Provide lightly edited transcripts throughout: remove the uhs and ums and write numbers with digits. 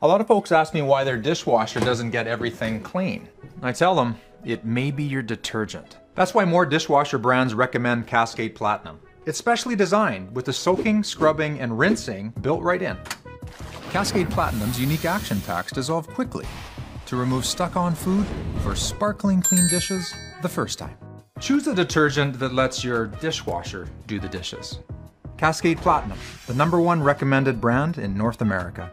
A lot of folks ask me why their dishwasher doesn't get everything clean. I tell them, it may be your detergent. That's why more dishwasher brands recommend Cascade Platinum. It's specially designed with the soaking, scrubbing, and rinsing built right in. Cascade Platinum's unique action packs dissolve quickly to remove stuck-on food for sparkling clean dishes the first time. Choose a detergent that lets your dishwasher do the dishes. Cascade Platinum, the #1 recommended brand in North America.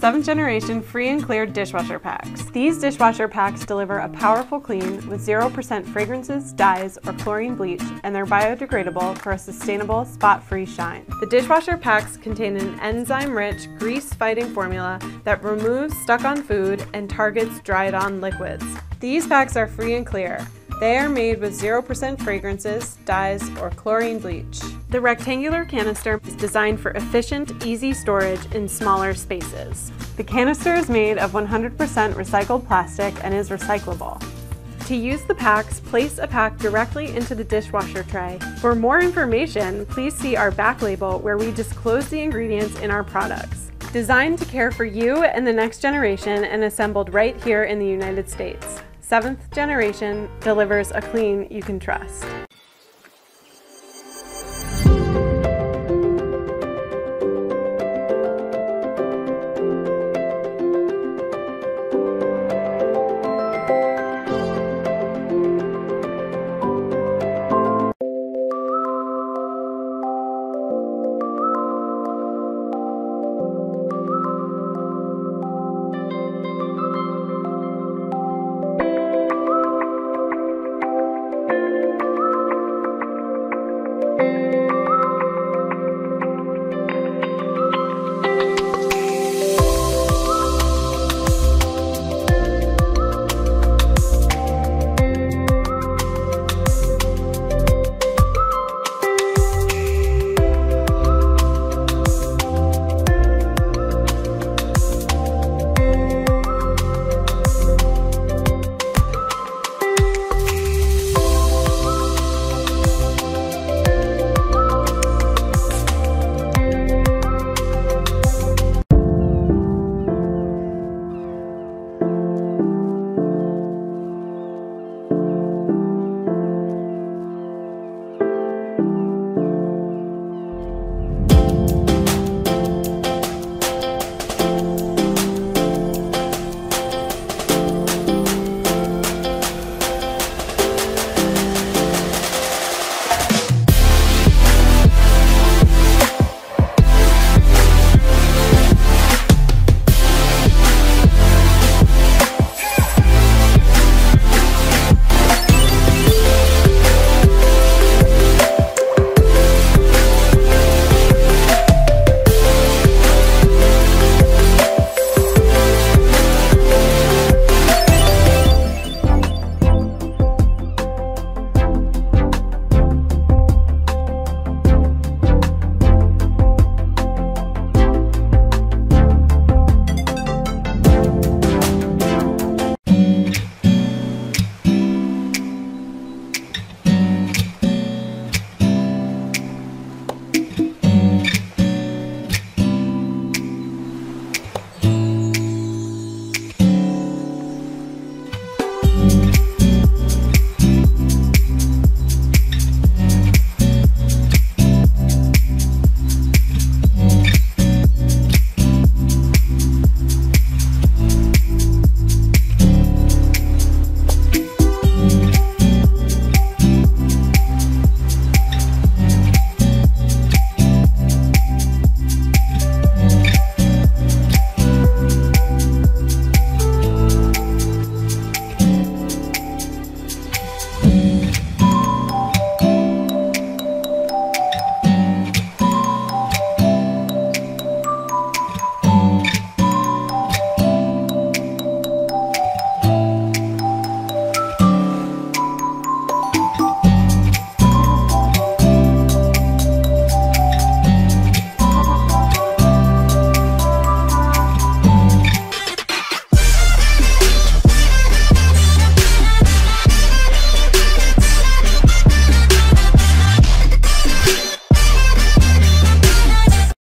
7th generation free and clear dishwasher packs. These dishwasher packs deliver a powerful clean with 0% fragrances, dyes, or chlorine bleach, and they're biodegradable for a sustainable, spot-free shine. The dishwasher packs contain an enzyme-rich, grease-fighting formula that removes stuck-on food and targets dried-on liquids. These packs are free and clear. They are made with 0% fragrances, dyes, or chlorine bleach. The rectangular canister is designed for efficient, easy storage in smaller spaces. The canister is made of 100% recycled plastic and is recyclable. To use the packs, place a pack directly into the dishwasher tray. For more information, please see our back label where we disclose the ingredients in our products. Designed to care for you and the next generation and assembled right here in the United States. 7th generation delivers a clean you can trust.